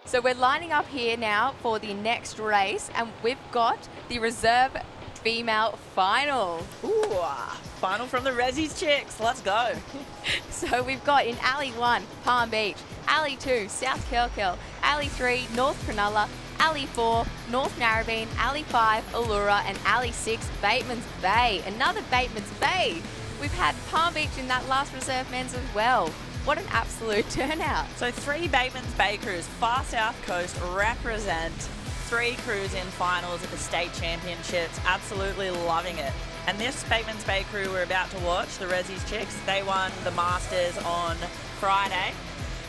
So we're lining up here now for the next race, and we've got the reserve female final. Ooh, final from the Resi's chicks. Let's go. So we've got in Alley 1, Palm Beach, Alley 2, South Kilkeel, Alley 3, North Cronulla, Alley 4, North Narrabeen, Alley 5, Allura, and Alley 6, Bateman's Bay. Another Bateman's Bay. We've had Palm Beach in that last reserve men's as well. What an absolute turnout. So 3 Bateman's Bay crews, far south coast, represent 3 crews in finals at the state championships. Absolutely loving it. And this Bateman's Bay crew we're about to watch, the Resi's chicks, they won the Masters on Friday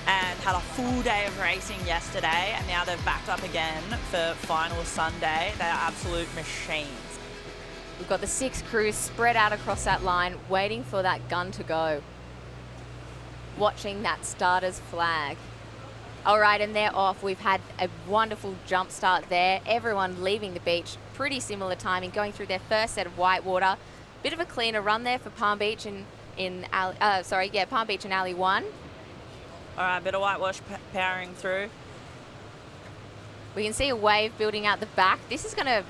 and had a full day of racing yesterday, and now they've backed up again for finals Sunday. They are absolute machines. We've got the 6 crews spread out across that line, waiting for that gun to go. Watching that starter's flag. All right, and they're off. We've had a wonderful jump start there. Everyone leaving the beach, pretty similar timing, going through their first set of whitewater. Bit of a cleaner run there for Palm Beach Palm Beach and Alley 1. All right, bit of whitewash powering through. We can see a wave building out the back. This is going to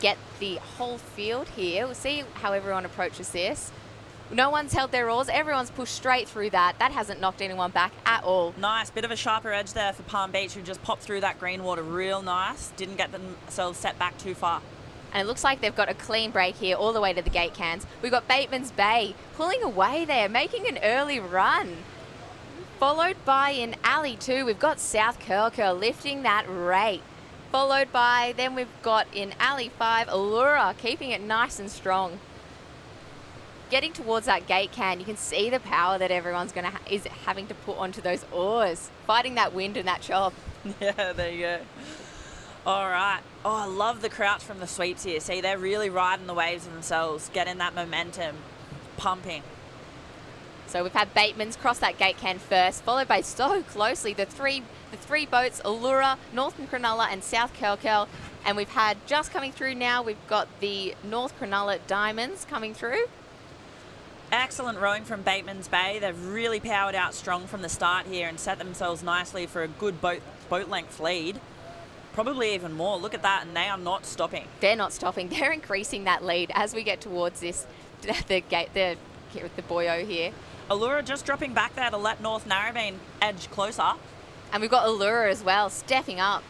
get the whole field here. We'll see how everyone approaches this. No one's held their oars. Everyone's pushed straight through that. That hasn't knocked anyone back at all. Nice. Bit of a sharper edge there for Palm Beach, who just popped through that green water real nice. Didn't get themselves set back too far. And it looks like they've got a clean break here all the way to the gate cans. We've got Bateman's Bay pulling away there, making an early run. Followed by in Alley 2, we've got South Kilkeel lifting that rate. Followed by, then we've got in Alley 5, Allura keeping it nice and strong. Getting towards that gate can, you can see the power that everyone's is having to put onto those oars, fighting that wind and that chop. Yeah, there you go. All right. Oh, I love the crouch from the sweeps here. See, they're really riding the waves themselves, getting that momentum pumping. So we've had Bateman's cross that gate can first, followed by so closely the three boats, Allura, Northern Cronulla and South Kilkeel. And we've had just coming through now, we've got the North Cronulla Diamonds coming through. Excellent rowing from Bateman's Bay. They've really powered out strong from the start here and set themselves nicely for a good boat length lead. Probably even more. Look at that, and they are not stopping. They're not stopping. They're increasing that lead as we get towards this, the boyo here. Allura just dropping back there to let North Narrabeen edge closer. And we've got Allura as well, stepping up.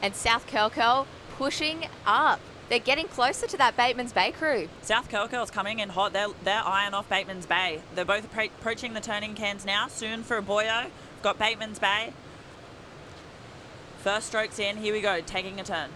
And South Kilkeel pushing up. They're getting closer to that Bateman's Bay crew. South Kilkeel's coming in hot. They're eyeing off Bateman's Bay. They're both approaching the turning cans now. Soon for a boyo. We've got Bateman's Bay. First strokes in. Here we go, taking a turn.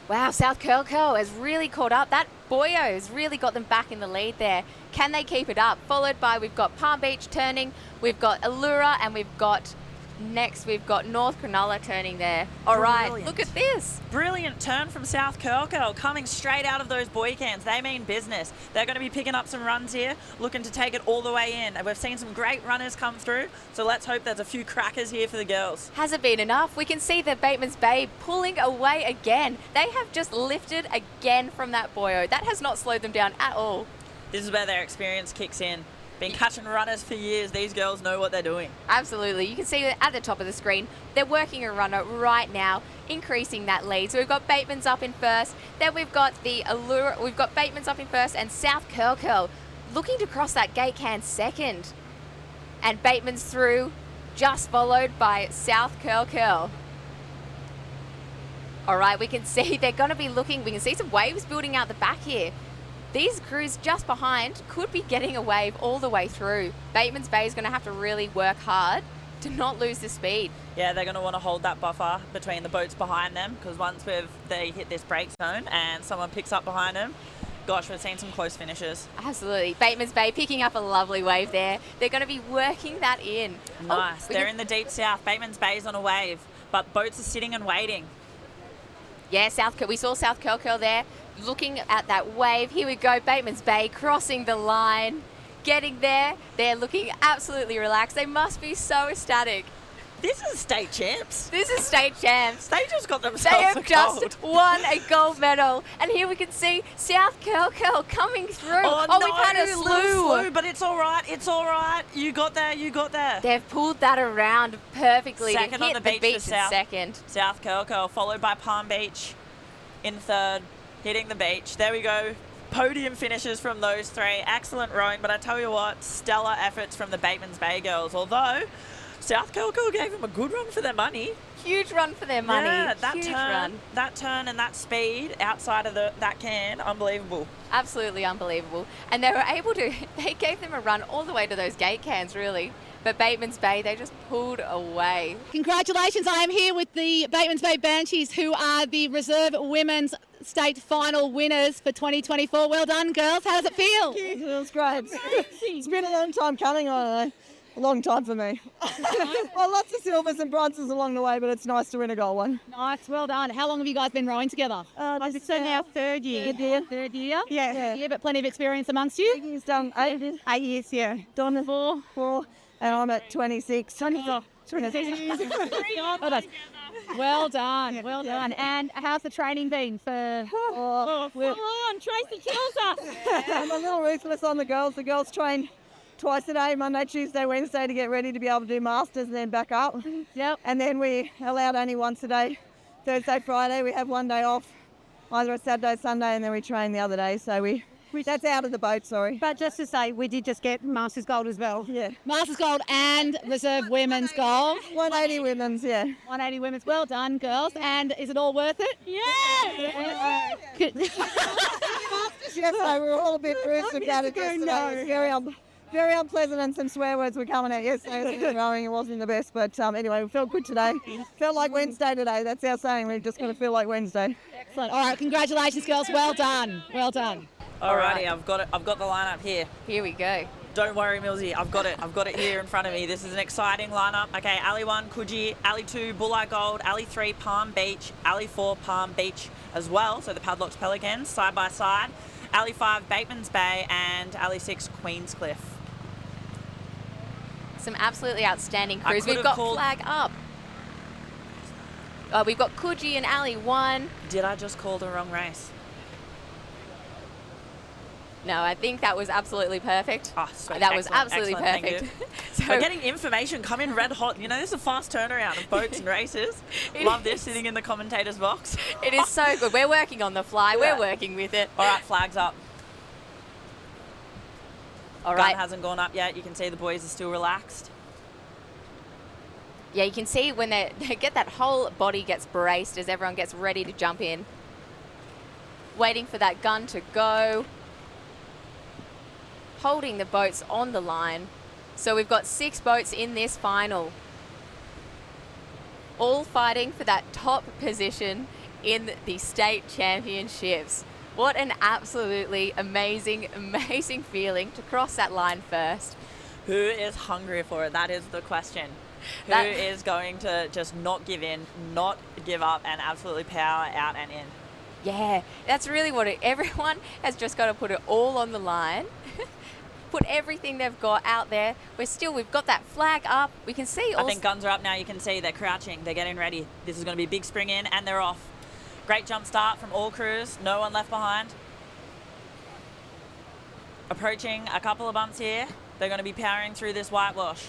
Wow, South Kilkeel has really caught up. That boyo has really got them back in the lead there. Can they keep it up? Followed by, we've got Palm Beach turning. We've got Allura, and we've got North Cronulla turning there. All right, look at this. Brilliant turn from South Kilkeel, coming straight out of those buoy cans. They mean business. They're going to be picking up some runs here, looking to take it all the way in. And we've seen some great runners come through, so let's hope there's a few crackers here for the girls. Hasn't been enough. We can see the Bateman's Bay pulling away again. They have just lifted again from that boyo. That has not slowed them down at all. This is where their experience kicks in. Been catching runners for years. These girls know what they're doing. Absolutely. You can see at the top of the screen, they're working a runner right now, increasing that lead. So we've got Bateman's up in first. Then we've got the Allura. We've got Bateman's up in first, and South Kilkeel looking to cross that gate can second. And Bateman's through, just followed by South Kilkeel. All right, we can see they're going to be looking. We can see some waves building out the back here. These crews just behind could be getting a wave all the way through. Bateman's Bay is going to have to really work hard to not lose the speed. Yeah, they're going to want to hold that buffer between the boats behind them, because once they hit this break zone and someone picks up behind them, gosh, we've seen some close finishes. Absolutely. Bateman's Bay picking up a lovely wave there. They're going to be working that in. Nice. They're in the deep south. Bateman's Bay's on a wave, but boats are sitting and waiting. Yeah, we saw South Kilkeel there looking at that wave. Here we go, Bateman's Bay crossing the line, getting there. They're looking absolutely relaxed. They must be so ecstatic. This is state champs. This is state champs. They just got They themselves have a just gold. won a gold medal. And here we can see South Curl coming through. Oh, no, we've had a little slew. but it's all right. It's all right. You got there. They've pulled that around perfectly Second to on hit the the beach beach for in South. second. South Curl, followed by Palm Beach in third, hitting the beach. There we go. Podium finishes from those three. Excellent rowing, but I tell you what, stellar efforts from the Bateman's Bay girls. Although South Curl gave them a good run for their money. Huge run for their money. Yeah, Huge run. that turn and that speed outside of that can, unbelievable. Absolutely unbelievable. And they were able to, they gave them a run all the way to those gate cans, really. But Bateman's Bay, they just pulled away. Congratulations. I am here with the Bateman's Bay Banshees, who are the reserve women's state final winners for 2024. Well done, girls. How does it feel? It feels great. It's been a long time coming, I don't know. A long time for me. Well, lots of silvers and bronzes along the way, but it's nice to win a gold one. Nice. Well done. How long have you guys been rowing together? This is our third year. Third year? Yeah. Yeah, but plenty of experience amongst you? He's done 8 years, yeah. Donna, 4, and I'm at 26. 26. Well done. Well done. And how's the training been for... Tracy kills us. I'm a little ruthless on the girls. The girls train twice a day, Monday, Tuesday, Wednesday, to get ready to be able to do masters and then back up. Yep. And then we allowed only once a day. Thursday, Friday, we have one day off, either a Saturday, Sunday, and then we train the other day. So that's out of the boat, sorry. But just to say, we did just get Masters Gold as well. Yeah. Masters Gold and Reserve Women's Gold. 180 women's, yeah. 180 Women's. Well done, girls. And is it all worth it? Yeah! Yes, so we were all a bit bruised about it yesterday. It was very unpleasant, and some swear words were coming out yesterday. Rowing, it wasn't the best, but anyway, we felt good today. Felt like Wednesday today. That's our saying. We're just going to feel like Wednesday. Excellent. All right, congratulations, girls. Well done. Well done. Alrighty, I've got the lineup here. Here we go. Don't worry, Millsy, I've got it here in front of me. This is an exciting lineup. Okay, Alley 1, Coogee, Alley 2, Bulleye Gold, Alley 3, Palm Beach, Alley 4, Palm Beach as well, so the Padlocks Pelicans, side by side. Alley 5, Bateman's Bay, and Alley 6, Queenscliff. Some absolutely outstanding I crews. could We've have got called- flag up. We've got Coogee and Alley 1. Did I just call the wrong race? No, I think that was absolutely perfect. Oh, sweet. That was Excellent, absolutely excellent, thank perfect. you. So We're getting information come in red hot. You know, this is a fast turnaround of boats and races. It Love is. this, sitting in the commentator's box. it is so good. We're working on the fly. Yeah. We're working with it. All right, flags up. All Gun right. hasn't gone up yet. You can see the boys are still relaxed. Yeah, you can see when they get that whole body gets braced as everyone gets ready to jump in. Waiting for that gun to go. Holding the boats on the line. So we've got 6 boats in this final. All fighting for that top position in the state championships. What an absolutely amazing, amazing feeling to cross that line first. Who is hungry for it? That is the question. Who That- is going to just not give in, not give up, and absolutely power out and in? Yeah, that's really what everyone has just got to put it all on the line. Put everything they've got out there. We've got that flag up. We can see I all. think guns are up now. You can see they're crouching. They're getting ready. This is going to be a big spring in, and they're off. Great jump start from all crews. No one left behind. Approaching a couple of bumps here. They're going to be powering through this whitewash.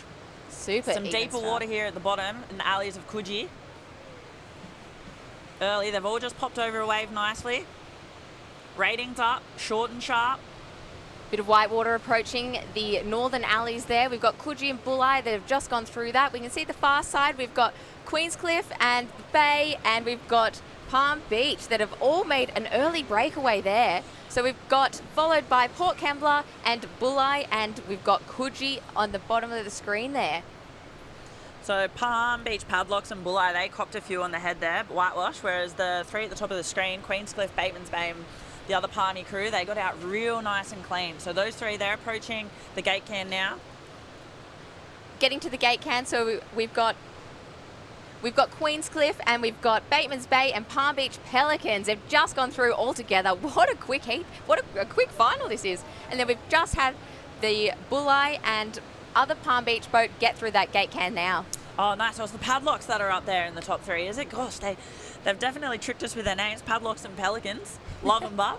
super Some even deeper start. water here at the bottom in the alleys of Coogee. Early, they've all just popped over a wave nicely. Ratings up, short and sharp. Bit of white water approaching the northern alleys there. We've got Coogee and Bulleye that have just gone through that. We can see the far side. We've got Queenscliff and Bay, and we've got Palm Beach that have all made an early breakaway there. So we've got followed by Port Kembla and Bulleye, and we've got Coogee on the bottom of the screen there. So Palm Beach, Padlocks and Bulleye, they copped a few on the head there, whitewash, whereas the 3 at the top of the screen, Queenscliff, Bateman's Bay, and the other Palmy crew, they got out real nice and clean. So those 3, they're approaching the gate can now. Getting to the gate can, so we've got Queenscliff and we've got Bateman's Bay and Palm Beach Pelicans. They've just gone through all together. What a quick heat. What a quick final this is. And then we've just had the Bulleye and other Palm Beach boat get through that gate can now. Oh, nice. So it's the Padlocks that are up there in the top 3, is it? Gosh, they've definitely tricked us with their names, Padlocks and Pelicans. Love them, but.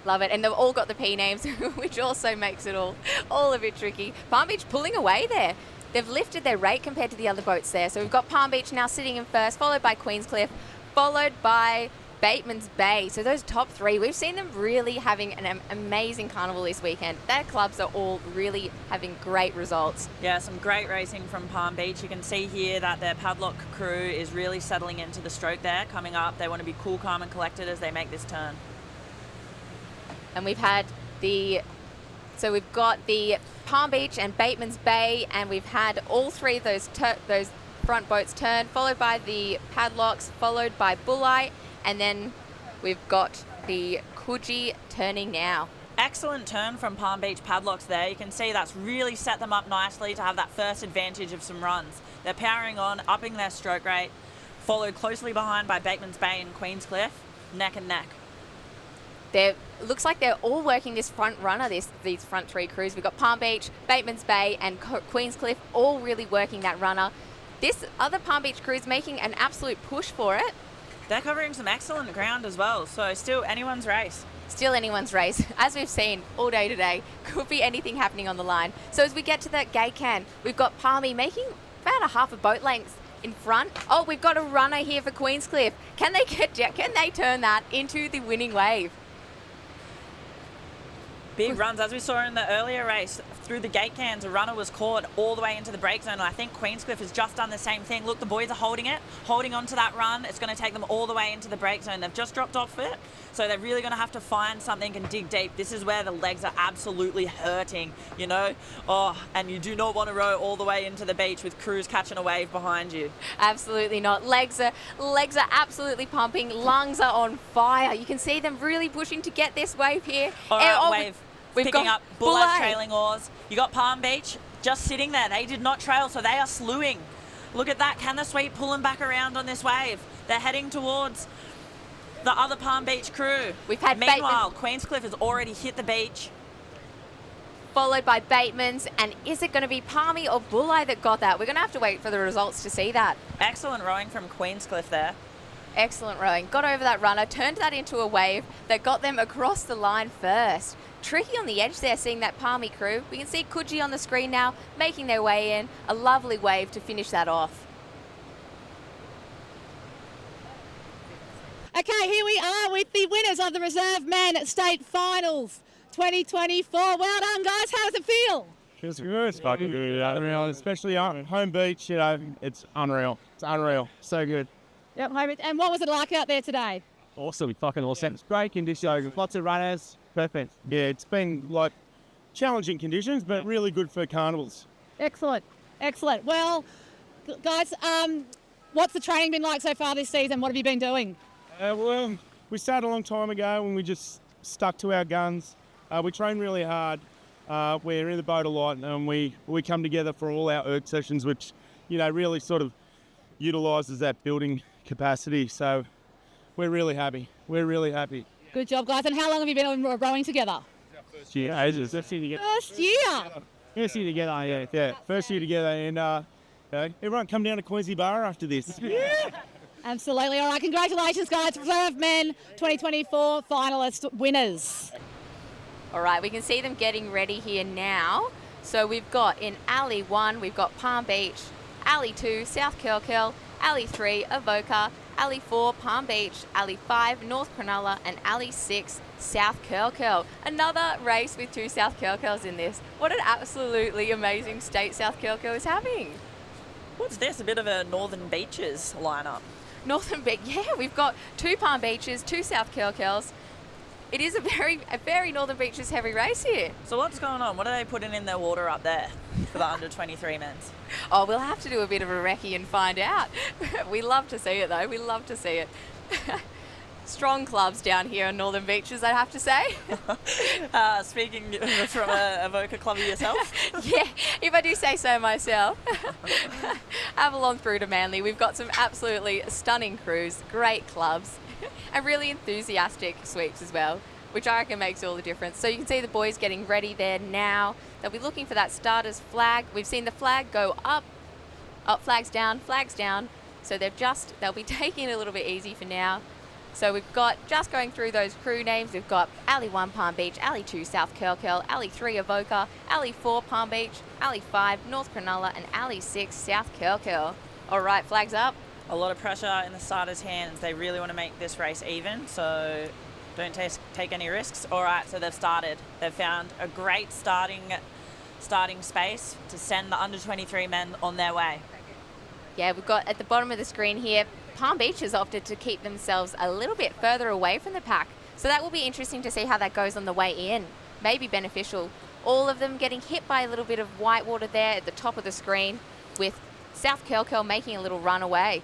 Love it. And they've all got the P names, which also makes it all a bit tricky. Palm Beach pulling away there. They've lifted their rate compared to the other boats there. So we've got Palm Beach now sitting in first, followed by Queenscliff, followed by Bateman's Bay. So those top 3, we've seen them really having an amazing carnival this weekend. Their clubs are all really having great results. Yeah, some great racing from Palm Beach. You can see here that their Padlock crew is really settling into the stroke there. Coming up, they want to be cool, calm and collected as they make this turn. And we've got the Palm Beach and Bateman's Bay, and we've had all 3 of those front boats turn, followed by the Padlocks, followed by Bulli, and then we've got the Coogee turning now. Excellent turn from Palm Beach Padlocks there. You can see that's really set them up nicely to have that first advantage of some runs. They're powering on, upping their stroke rate, followed closely behind by Bateman's Bay and Queenscliff, neck and neck. Looks like they're all working this front runner, these front 3 crews. We've got Palm Beach, Bateman's Bay and Queenscliff all really working that runner. This other Palm Beach crew is making an absolute push for it. They're covering some excellent ground as well, so still anyone's race. Still anyone's race. As we've seen all day today, could be anything happening on the line. So as we get to that gate can, we've got Palmy making about a half a boat length in front. Oh, we've got a runner here for Queenscliff. Can they turn that into the winning wave? Big runs, as we saw in the earlier race, through the gate cans, a runner was caught all the way into the break zone, and I think Queenscliff has just done the same thing. Look, the boys are holding on to that run. It's going to take them all the way into the break zone. They've just dropped off it, so they're really going to have to find something and dig deep. This is where the legs are absolutely hurting, you know? Oh, and you do not want to row all the way into the beach with crews catching a wave behind you. Absolutely not. Legs are absolutely pumping. Lungs are on fire. You can see them really pushing to get this wave here. All right, wave. We've picking got up Bulli's trailing oars. You got Palm Beach just sitting there. They did not trail, so they are slewing. Look at that. Can the sweep pull them back around on this wave? They're heading towards the other Palm Beach crew. Meanwhile, Queenscliff has already hit the beach. Followed by Bateman's, and is it going to be Palmy or Bulli that got that? We're going to have to wait for the results to see that. Excellent rowing from Queenscliff there. Excellent rowing. Got over that runner, turned that into a wave that got them across the line first. Tricky on the edge there, seeing that Palmy crew. We can see Coogee on the screen now, making their way in. A lovely wave to finish that off. Okay, here we are with the winners of the Reserve Men State Finals 2024. Well done, guys. How does it feel? Feels good. It's fucking good. Unreal, especially on home beach. You know, it's unreal. It's unreal. So good. Yep. And what was it like out there today? Awesome. Fucking awesome. It's great conditions. Lots of runners. Perfect. Yeah, it's been like challenging conditions, but really good for carnivals. Excellent. Excellent. Well, guys, what's the training been like so far this season? What have you been doing? Well, we started a long time ago when we just stuck to our guns. We train really hard. We're in the boat a lot, and we come together for all our erg sessions, which, you know, really sort of utilises that building capacity. So we're really happy. We're really happy. Good job, guys. And how long have you been rowing together? First year, ages. First year together. First year. First year together, yeah. First year together, and you know, everyone come down to Queensy Bar after this. Yeah. Absolutely. All right, congratulations, guys. Reserve Men 2024 finalist winners. All right, we can see them getting ready here now. So we've got in Alley 1, we've got Palm Beach, Alley 2, South Curl, Alley 3, Avoca, Alley 4, Palm Beach, Alley 5, North Cronulla, and Alley 6, South Curl. Another race with 2 South Curls in this. What an absolutely amazing state South Curl is having. What's this? A bit of a Northern Beaches lineup. Northern Beach, yeah, we've got 2 Palm Beaches, 2 South Curls. It is a very Northern Beaches heavy race here. So what's going on? What are they putting in their water up there for the under 23 men's? Oh, we'll have to do a bit of a recce and find out. We love to see it though. We love to see it. Strong clubs down here in Northern Beaches, I'd have to say. Speaking from a Avoca clubber yourself? Yeah, if I do say so myself. Avalon through to Manly, we've got some absolutely stunning crews, great clubs, and really enthusiastic sweeps as well, which I reckon makes all the difference. So you can see the boys getting ready there now. They'll be looking for that starter's flag. We've seen the flag go up Oh, flags down, flags down. So they'll be taking it a little bit easy for now. So we've got, just going through those crew names, we've got Alley 1 Palm Beach, Alley 2 South Curl, Alley 3 Avoca, Alley 4 Palm Beach, Alley 5 North Cronulla, and Alley 6 South Curl. All right, flags up. A lot of pressure in the starters' hands. They really want to make this race even, so don't take any risks. All right, so they've started. They've found a great starting space to send the under 23 men on their way. Yeah, we've got at the bottom of the screen here, Palm Beach has opted to keep themselves a little bit further away from the pack. So that will be interesting to see how that goes on the way in. Maybe beneficial. All of them getting hit by a little bit of whitewater there at the top of the screen, with South Curl making a little run away.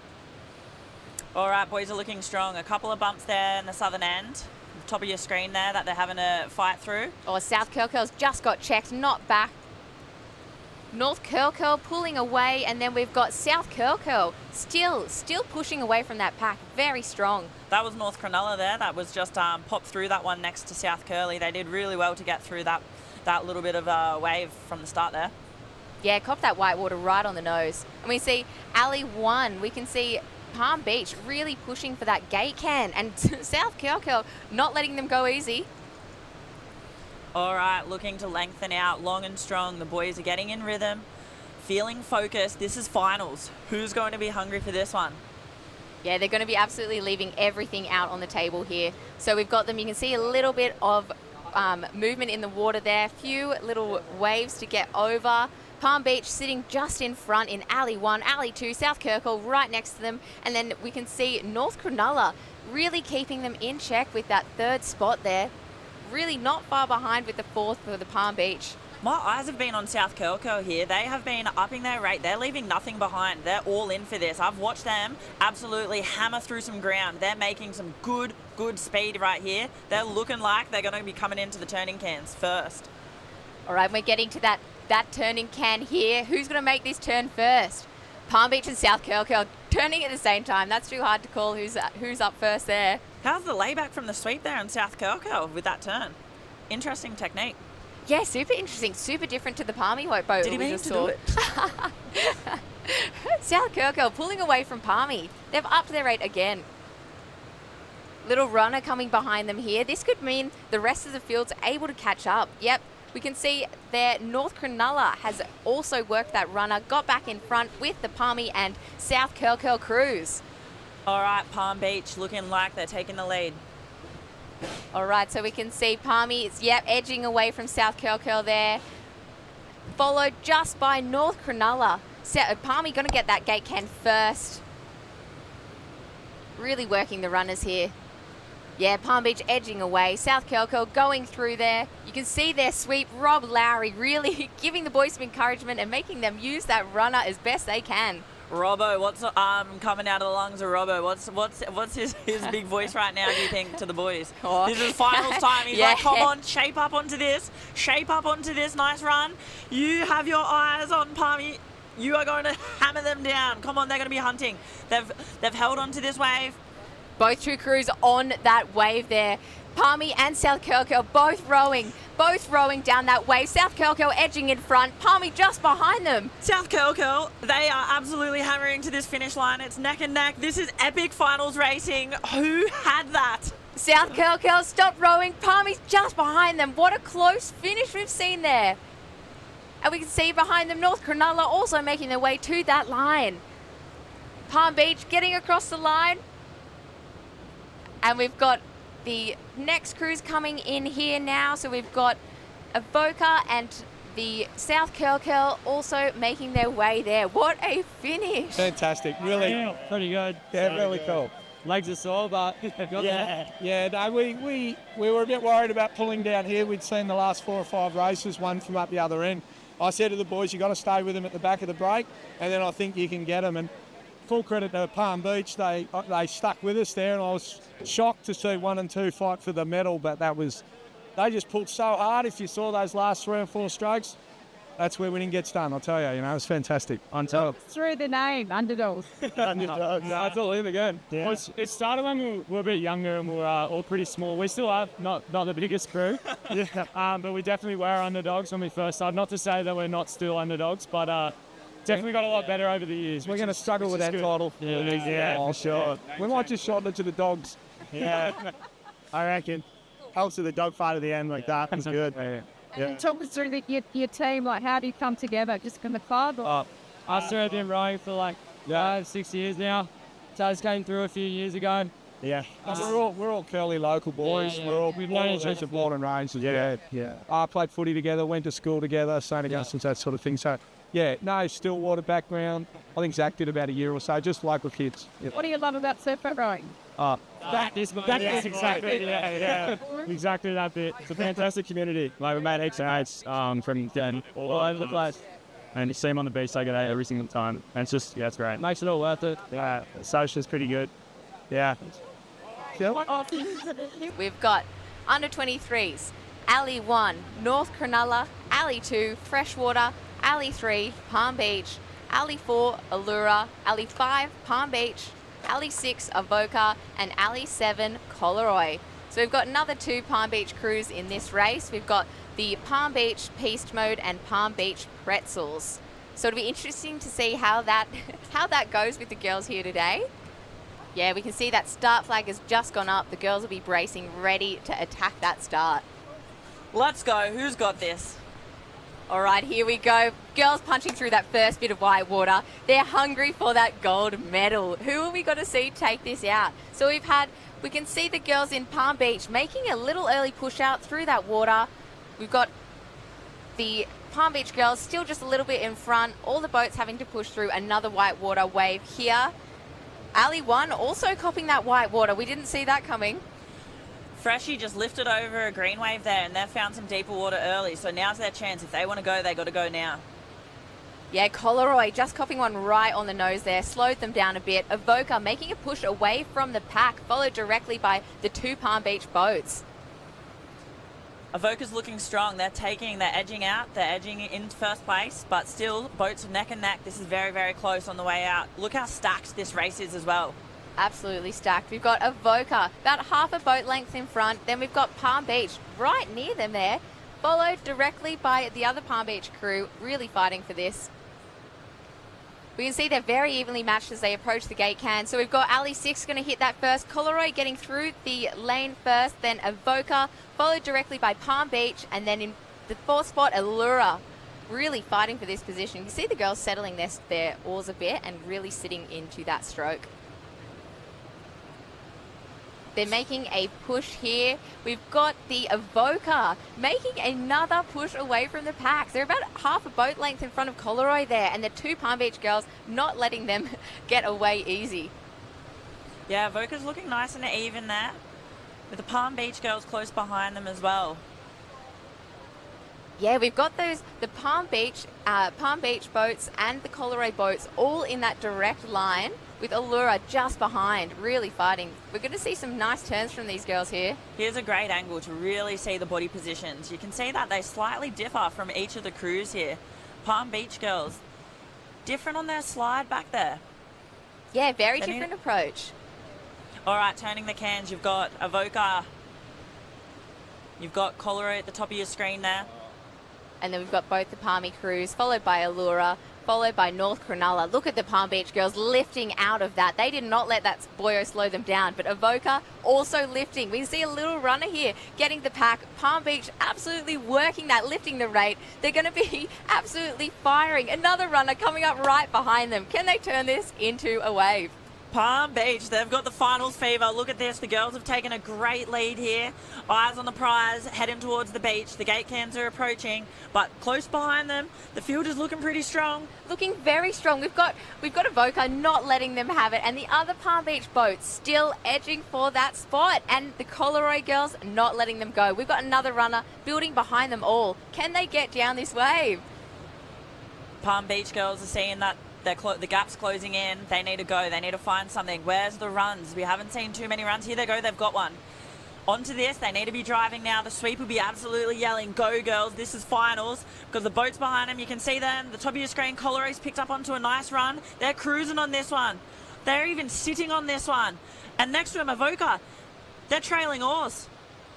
All right, boys are looking strong. A couple of bumps there in the southern end, top of your screen there, that they're having to fight through. Oh, South Curl's just got checked, not back. North Curl pulling away, and then we've got South Curl still pushing away from that pack. Very strong. That was North Cronulla there. That was just popped through that one next to South Curly. They did really well to get through that little bit of a wave from the start there. Yeah, copped that whitewater right on the nose. And we see Alley 1, we can see Palm Beach really pushing for that gate can, and South Curl not letting them go easy. All right, looking to lengthen out long and strong. The boys are getting in rhythm, feeling focused. This is finals. Who's going to be hungry for this one? Yeah, they're going to be absolutely leaving everything out on the table here. So we've got them, you can see a little bit of movement in the water there, few little waves to get over. Palm Beach sitting just in front in Alley 1, Alley 2, South Curl right next to them. And then we can see North Cronulla really keeping them in check with that third spot there. Really not far behind with the fourth for the Palm Beach. My eyes have been on South Curl here. They have been upping their rate. They're leaving nothing behind. They're all in for this. I've watched them absolutely hammer through some ground. They're making some good speed right here. They're looking like they're going to be coming into the turning cans first. All right, we're getting to that turning can here. Who's going to make this turn first? Palm Beach and South Curl turning at the same time. That's too hard to call who's up first there. How's the layback from the sweep there in South Curl with that turn? Interesting technique. Yeah, super interesting. Super different to the Palmy boat Did he we mean just to saw. do it? South Curl pulling away from Palmy. They've upped their rate again. Little runner coming behind them here. This could mean the rest of the field's able to catch up. Yep, we can see there North Cronulla has also worked that runner, got back in front with the Palmy and South Curl crews. All right, Palm Beach looking like they're taking the lead. All right, so we can see Palmy is, edging away from South Curl there. Followed just by North Cronulla. Palmy going to get that gate can first. Really working the runners here. Yeah, Palm Beach edging away. South Curl going through there. You can see their sweep. Rob Lowry really giving the boys some encouragement and making them use that runner as best they can. Robbo, what's coming out of the lungs of Robbo? What's his big voice right now, do you think, to the boys? Oh. This is finals time. He's Yeah. like, come on, shape up onto this. Shape up onto this nice run. You have your eyes on Palmy. You are going to hammer them down. Come on, they're going to be hunting. They've held onto this wave. Both two crews on that wave there. Palmy and South Curl both rowing down that wave. South Curl edging in front. Palmy just behind them. South Curl, they are absolutely hammering to this finish line. It's neck and neck. This is epic finals racing. Who had that? South Curl stopped rowing. Palmy's just behind them. What a close finish we've seen there. And we can see behind them North Cronulla also making their way to that line. Palm Beach getting across the line. And we've got the next crews coming in here now. So we've got Avoca and the South Curl also making their way there. What a finish. Fantastic. Really. Pretty good. Yeah, really cool. Legs are sore, but No, we were a bit worried about pulling down here. We'd seen the last 4 or 5 races, one from up the other end. I said to the boys, you got to stay with them at the back of the break, and then I think you can get them. And full credit to Palm Beach, they stuck with us there, and I was shocked to see 1 and 2 fight for the medal, but they just pulled so hard. If you saw those last 3 or 4 strokes, that's where winning gets done, I'll tell you. It was fantastic. on top. Through the name, underdogs. No, it's all in again. Yeah. Well, it started when we were a bit younger and we were all pretty small. We still are not the biggest crew, but we definitely were underdogs when we first started. Not to say that we're not still underdogs, but Definitely got a lot better over the years. We're going to struggle with that title. Yeah, for sure. We might just shorten it to the dogs. Yeah, I reckon. Helps with the dog fight at the end like that. It's good. Yeah. Talk us through your team. Like, how do you come together? Just from the club? Or? Us two have been rowing for like 5-6 years now. So I just came through a few years ago. Yeah. We're all curly local boys. We've known each other born and raised. Yeah. I played footy together, went to school together, St. Augustine's, that sort of thing. So, yeah, no, Stillwater background. I think Zach did about a year or so, just local kids. Yeah. What do you love about surf boat rowing? That is exactly exactly that bit. It's a fantastic community. Like, we made heaps of mates from all over the place. And you see them on the beach every day, every single time. And it's just, it's great. Makes it all worth it. Yeah, the social's pretty good. Yeah. We've got under 23s, Alley 1, North Cronulla, Alley 2, Freshwater, Alley 3, Palm Beach, Alley 4, Allura, Alley 5, Palm Beach, Alley 6, Avoca, and Alley 7, Collaroy. So we've got another 2 Palm Beach crews in this race. We've got the Palm Beach Peace Mode and Palm Beach Pretzels. So it'll be interesting to see how that goes with the girls here today. Yeah, we can see that start flag has just gone up. The girls will be bracing, ready to attack that start. Let's go. Who's got this? All right, here we go. Girls punching through that first bit of white water. They're hungry for that gold medal. Who are we going to see take this out? So we can see the girls in Palm Beach making a little early push out through that water. We've got the Palm Beach girls still just a little bit in front. All the boats having to push through another white water wave here. Alley 1 also copping that white water. We didn't see that coming. Freshie just lifted over a green wave there, and they've found some deeper water early, so now's their chance. If they want to go, they got to go now. Yeah, Collaroy just copping one right on the nose there, slowed them down a bit. Avoca making a push away from the pack, followed directly by the 2 Palm Beach boats. Avoca's looking strong. They're edging out. They're edging in first place, but still, boats are neck and neck. This is very, very close on the way out. Look how stacked this race is as well. Absolutely stacked. We've got Avoca about half a boat length in front. Then we've got Palm Beach right near them there, followed directly by the other Palm Beach crew, really fighting for this. We can see they're very evenly matched as they approach the gate can. So we've got Alley 6 going to hit that first. Collaroy getting through the lane first, then Avoca, followed directly by Palm Beach, and then in the 4th spot, Allura. Really fighting for this position. You can see the girls settling their oars a bit and really sitting into that stroke. They're making a push here. We've got the Avoca making another push away from the pack. They're about half a boat length in front of Collaroy there, and the 2 Palm Beach girls not letting them get away easy. Yeah, Avoca's looking nice and even there, with the Palm Beach girls close behind them as well. Yeah, we've got the Palm Beach boats and the Collaroy boats all in that direct line, with Allura just behind, really fighting. We're going to see some nice turns from these girls here. Here's a great angle to really see the body positions. You can see that they slightly differ from each of the crews here. Palm Beach girls, different on their slide back there. Yeah, very different approach. All right, turning the cans, you've got Avoca. You've got Collaroy at the top of your screen there. And then we've got both the Palmy crews, followed by Allura, followed by North Cronulla. Look at the Palm Beach girls lifting out of that. They did not let that boyo slow them down, but Avoca also lifting. We see a little runner here getting the pack. Palm Beach absolutely working that, lifting the rate. They're going to be absolutely firing. Another runner coming up right behind them. Can they turn this into a wave? Palm Beach, they've got the finals fever. Look at this. The girls have taken a great lead here. Eyes on the prize, heading towards the beach. The gate cans are approaching, but close behind them, the field is looking pretty strong. Looking very strong. We've got Avoca not letting them have it, and the other Palm Beach boats still edging for that spot, and the Collaroy girls not letting them go. We've got another runner building behind them all. Can they get down this wave? Palm Beach girls are seeing that the gap's closing in. They need to go. They need to find something. Where's the runs? We haven't seen too many runs. Here they go. They've got one. Onto this. They need to be driving now. The sweep will be absolutely yelling, go girls. This is finals. Because the boat's behind them. You can see them. The top of your screen, Collaroy's picked up onto a nice run. They're cruising on this one. They're even sitting on this one. And next to them, Avoca. They're trailing oars.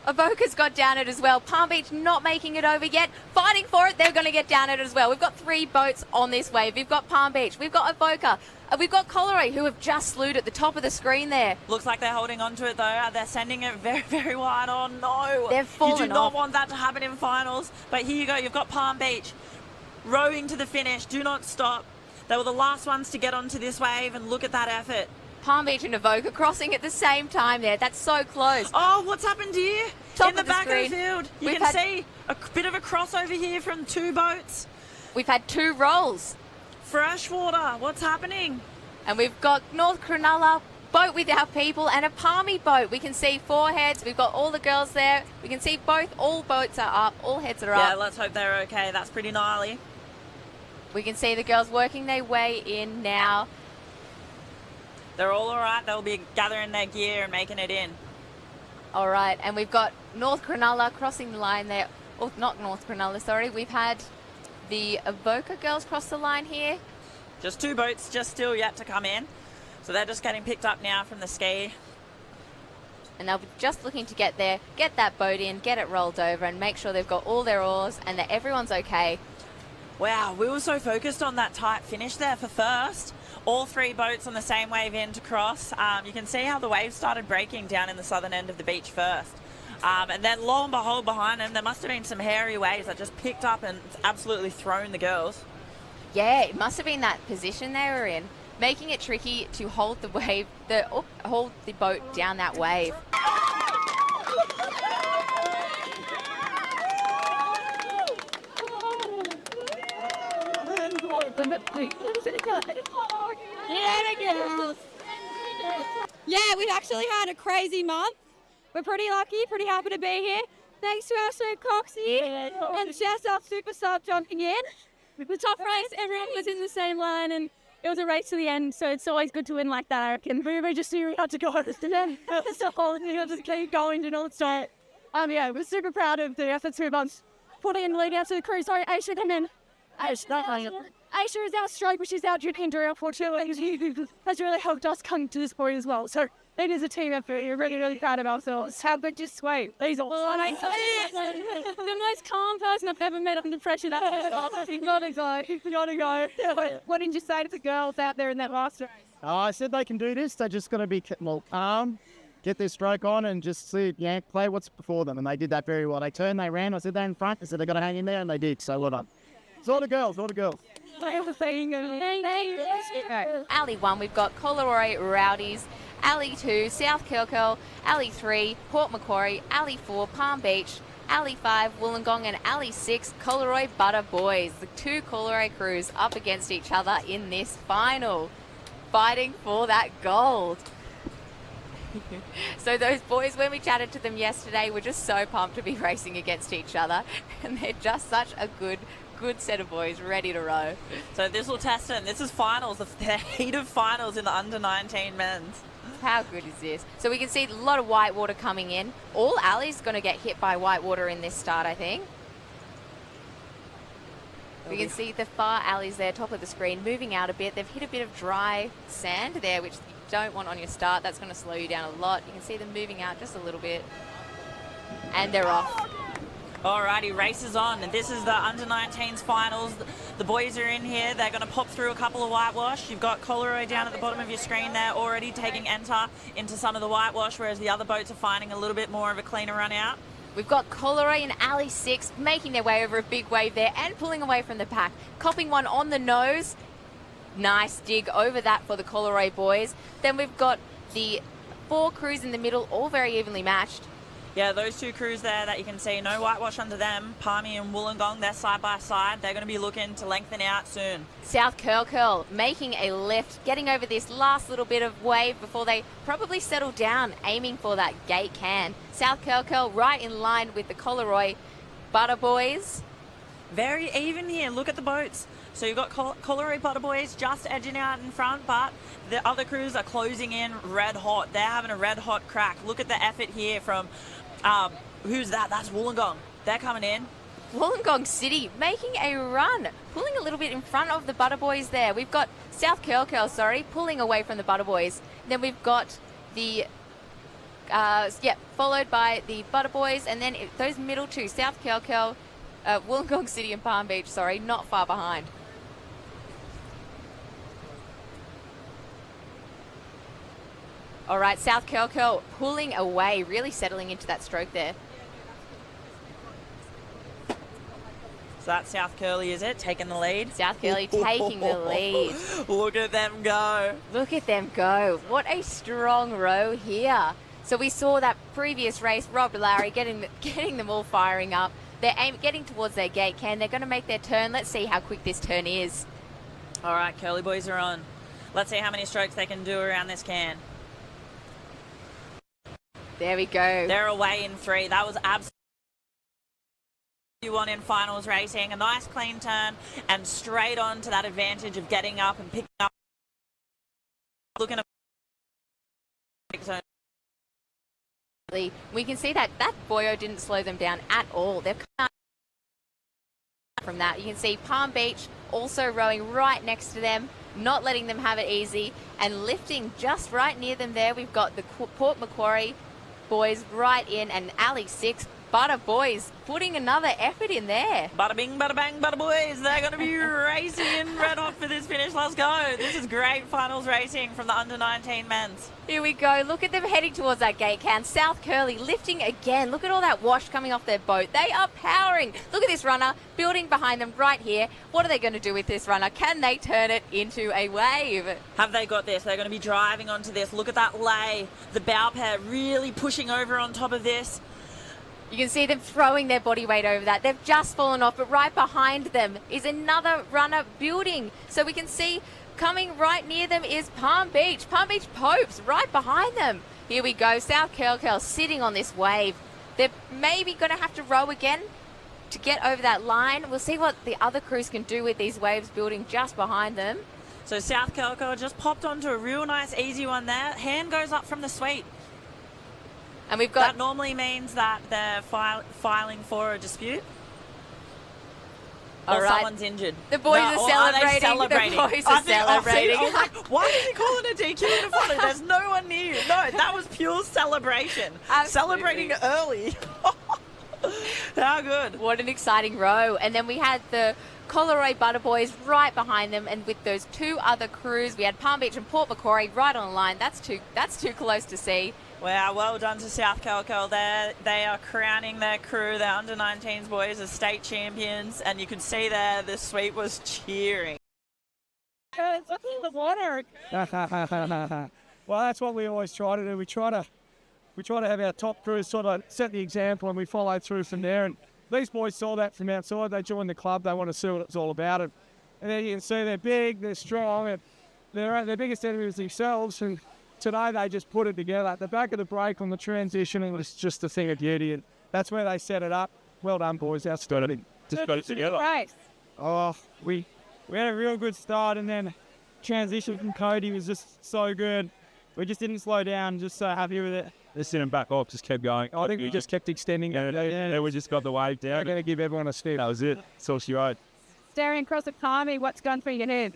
Avoca's got down it as well. Palm Beach not making it over yet. Fighting for it. They're going to get down it as well. We've got 3 boats on this wave. We've got Palm Beach. We've got Avoca. We've got Coleray, who have just slewed at the top of the screen there. Looks like they're holding on to it though. They're sending it very, very wide. Oh no. They've fallen You do not off. want that to happen in finals. But here you go. You've got Palm Beach rowing to the finish. Do not stop. They were the last ones to get onto this wave, and look at that effort. Palm Beach and Avoca crossing at the same time there. That's so close. Oh, what's happened here? Top in the of the back of screen. the field. You We've can had- see a bit of a crossover here from 2 boats. We've had 2 rolls. Freshwater, what's happening? And we've got North Cronulla boat with our people and a Palmy boat. We can see 4 heads. We've got all the girls there. We can see all boats are up, all heads are Yeah, up. let's hope they're okay. That's pretty gnarly. We can see the girls working their way in now. They're all right. They'll be gathering their gear and making it in. All right, and we've got North Cronulla crossing the line there. Oh, not North Cronulla, sorry. We've had the Avoca girls cross the line here. Just 2 boats just still yet to come in. So they're just getting picked up now from the ski. And they'll be just looking to get there, get that boat in, get it rolled over, and make sure they've got all their oars and that everyone's okay. Wow, we were so focused on that tight finish there for first. All 3 boats on the same wave in to cross. You can see how the wave started breaking down in the southern end of the beach first. And then lo and behold, behind them, there must have been some hairy waves that just picked up and absolutely thrown the girls. Yeah, it must have been that position they were in, making it tricky to hold the wave, hold the boat down that wave. Yeah, we've actually had a crazy month. We're pretty lucky, pretty happy to be here. Thanks to our Sue Coxie and Jess, our super sub, jumping in. The top race, everyone was in the same line and it was a race to the end, so it's always good to win like that, I reckon. We just knew we had to go. It's the whole thing, just keep going and all start. Yeah, we're super proud of the efforts we've put in leading out to the cruise. Sorry, Aisha, come in. Aisha is our stroke, which is our duty and drill, unfortunately. Has really helped us come to this point as well. So it is a team effort. We're really, really proud of ourselves. How good just sweet. These are the most calm person I've ever met under pressure. You gotta go. You gotta go. What did you say to the girls out there in that last race? I said they can do this. They just got to be calm, get their stroke on, and just play what's before them. And they did that very well. They turned, they ran. I said they're in front. I said they got to hang in there, and they did. So well done. It's all the girls, all the girls. Alley 1, we've got Coleroy Rowdies. Alley 2, South Kilkirl. Alley 3, Port Macquarie. Alley 4, Palm Beach. Alley 5, Wollongong. And Alley 6, Coleroy Butter Boys. The 2 Coleroy crews up against each other in this final, fighting for that gold. So those boys, when we chatted to them yesterday, were just so pumped to be racing against each other. And they're just such a good set of boys ready to row. So this will test it. This is finals, the heat of finals in the under-19 men's. How good is this? So we can see a lot of whitewater coming in. All alleys going to get hit by whitewater in this start, I think. We can see the far alleys there, top of the screen, moving out a bit. They've hit a bit of dry sand there, which you don't want on your start. That's going to slow you down a lot. You can see them moving out just a little bit. And they're off. Alrighty, race is on, and this is the under-19s finals. The boys are in here. They're going to pop through a couple of whitewash. You've got Coleroy down at the bottom of your screen there, already taking enter into some of the whitewash, whereas the other boats are finding a little bit more of a cleaner run out. We've got Coleroy and Alley 6 making their way over a big wave there and pulling away from the pack. Copping one on the nose. Nice dig over that for the Coleroy boys. Then we've got the 4 crews in the middle, all very evenly matched. Yeah, those 2 crews there that you can see, no whitewash under them. Palmy and Wollongong, they're side by side. They're going to be looking to lengthen out soon. South Kilkirl making a lift, getting over this last little bit of wave before they probably settle down, aiming for that gate can. South Kilkirl right in line with the Coleroy Butter Boys. Very even here. Look at the boats. So you've got Coleroy Butter Boys just edging out in front, but the other crews are closing in red hot. They're having a red hot crack. Look at the effort here from... who's that? That's Wollongong. They're coming in. Wollongong City making a run, pulling a little bit in front of the Butter Boys there. We've got South Kilkirl, pulling away from the Butter Boys. Then we've got the followed by the Butter Boys, and then those middle two, South Kelkel, Wollongong City and Palm Beach, not far behind. All right, South Kelkel pulling away, really settling into that stroke there. So that's South Curly, is it? Taking the lead? South Curly taking the lead. Look at them go. Look at them go. What a strong row here. So we saw that previous race, Rob Larry getting them all firing up. They're getting towards their gate can. They're going to make their turn. Let's see how quick this turn is. All right, Curly boys are on. Let's see how many strokes they can do around this can. There we go. They're away in 3. That was absolutely you want in finals racing. A nice clean turn and straight on to that advantage of getting up and picking up. Looking at we can see that Boyo didn't slow them down at all. They've come out from that. You can see Palm Beach also rowing right next to them, not letting them have it easy, and lifting just right near them there. We've got the Port Macquarie boys right in, and Ali 6 Butter Boys putting another effort in there. Bada bing, bada bang, Butter Boys. They're going to be racing in red hot for this finish. Let's go. This is great finals racing from the under-19 men's. Here we go. Look at them heading towards that gate can. South Curly lifting again. Look at all that wash coming off their boat. They are powering. Look at this runner building behind them right here. What are they going to do with this runner? Can they turn it into a wave? Have they got this? They're going to be driving onto this. Look at that lay. The bow pair really pushing over on top of this. You can see them throwing their body weight over that. They've just fallen off, but right behind them is another runner building. So we can see coming right near them is Palm Beach. Palm Beach Popes right behind them. Here we go. South Kelkel sitting on this wave. They're maybe going to have to row again to get over that line. We'll see what the other crews can do with these waves building just behind them. So South Kelkel just popped onto a real nice easy one there. Hand goes up from the sweep. And we've got... That normally means that they're filing for a dispute. All or right. someone's injured. The boys are celebrating. celebrating. The boys are celebrating. I was like, why is he calling a DQ in the front? There's no one near you. No, that was pure celebration. Absolutely. Celebrating early. How good. What an exciting row. And then we had the Collaroy Butter Boys right behind them, and with those two other crews, we had Palm Beach and Port Macquarie right on the line. That's too close to see. Wow, well done to South Kelkel there. They are crowning their crew, their under-19s boys, as state champions, and you can see there the sweep was cheering. It's in the water. Well, that's what we always try to do. We try to have our top crews sort of set the example, and we follow through from there. And these boys saw that from outside. They joined the club. They want to see what it's all about. And then you can see they're big, they're strong, and their biggest enemy is themselves. And today they just put it together. At the back of the break on the transition, it was just a thing of beauty. And that's where they set it up. Well done, boys. Outstanding. Just got it together. Right. Oh, we had a real good start, and then transition from Cody was just so good. We just didn't slow down. Just so happy with it. Just didn't back off. Just kept going. I think we just kept extending. Yeah, we just got the wave down. We're going to give everyone a step. That was it. That's all she wrote. Staring across the Palmy, what's gone through your head?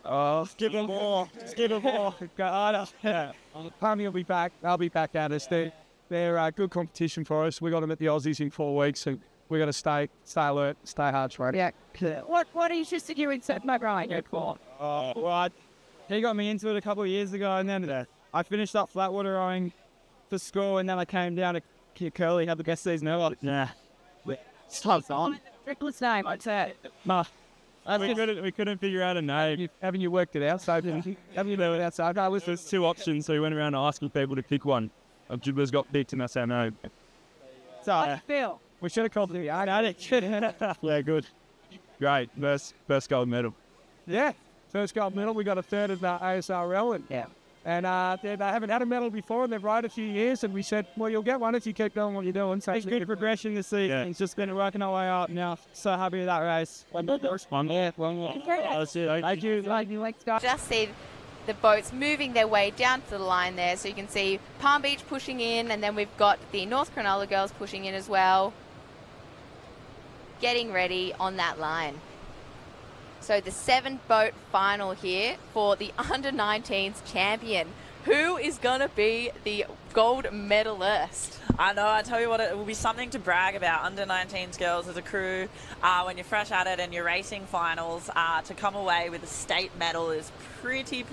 Oh, give them more. Just give them more. Go harder. Yeah. Palmy will be back. They'll be back at us. They're good competition for us. We got them at the Aussies in 4 weeks, and we got to stay alert, stay hard straight. Yeah. What interested you in set my right? Oh, well, he got me into it a couple of years ago, and then I finished up flatwater rowing for school, and then I came down to Curly, had the best season ever. Yeah. Stop on. Trickless name, I'd say. No. We couldn't figure out a name. Haven't you worked it out? So haven't you worked it out? So no, there's 2 options, so we went around asking people to pick one. Jibbers got picked, and I said no. So, how do you feel? We should have called it the addict. Yeah, good. Great. First gold medal. Yeah. First gold medal. We got a third of the ASRL. And they haven't had a medal before, and they've rode a few years, and we said, well, you'll get one if you keep doing what you're doing. So it's good progression this season. Yeah. It's just been working our way up now. So happy with that race. One more. That's it. Thank you. Just see the boats moving their way down to the line there. So you can see Palm Beach pushing in, and then we've got the North Cronulla girls pushing in as well. Getting ready on that line. So the 7-boat final here for the under-19s champion. Who is going to be the gold medalist? I know, I tell you what, it will be something to brag about. Under 19s girls as a crew, when you're fresh at it and you're racing finals, to come away with a state medal is pretty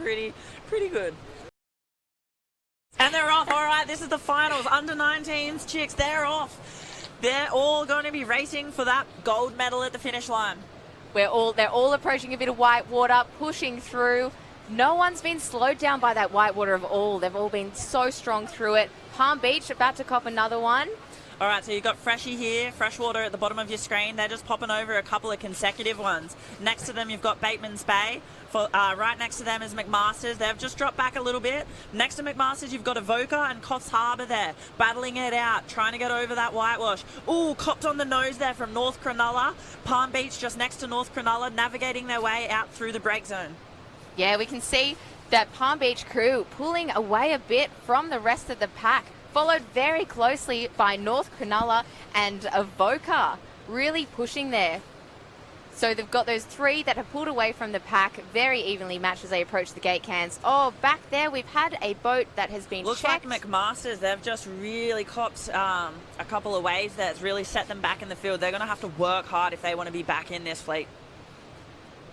good. And they're off. All right, this is the finals. Under 19s chicks, they're off. They're all going to be racing for that gold medal at the finish line. They're all approaching a bit of white water, pushing through. No one's been slowed down by that white water of all. They've all been so strong through it. Palm Beach about to cop another one. All right, so you've got Freshie here, Freshwater at the bottom of your screen. They're just popping over a couple of consecutive ones. Next to them, you've got Bateman's Bay. Right next to them is McMaster's. They've just dropped back a little bit. Next to McMaster's, you've got Avoca and Coffs Harbour there, battling it out, trying to get over that whitewash. Ooh, copped on the nose there from North Cronulla. Palm Beach just next to North Cronulla, navigating their way out through the break zone. Yeah, we can see that Palm Beach crew pulling away a bit from the rest of the pack, followed very closely by North Cronulla and Avoca, really pushing there. So they've got those three that have pulled away from the pack, very evenly matched as they approach the gate cans. Oh, back there we've had a boat that has been Looks checked. like McMaster's, they've just really copped a couple of waves that's really set them back in the field. They're going to have to work hard if they want to be back in this fleet.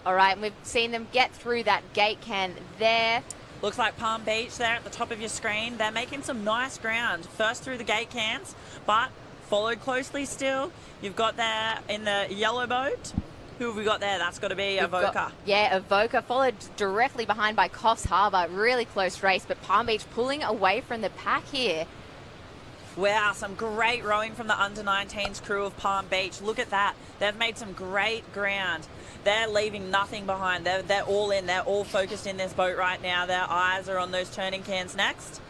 All right, and we've seen them get through that gate can there. Looks like Palm Beach there at the top of your screen. They're making some nice ground. First through the gate cans, but followed closely still. You've got there in the yellow boat. Who have we got there? That's got to be Avoca. Avoca followed directly behind by Coffs Harbour. Really close race, but Palm Beach pulling away from the pack here. Wow, some great rowing from the under-19s crew of Palm Beach. Look at that. They've made some great ground. They're leaving nothing behind. They're all in. They're all focused in this boat right now. Their eyes are on those turning cans next.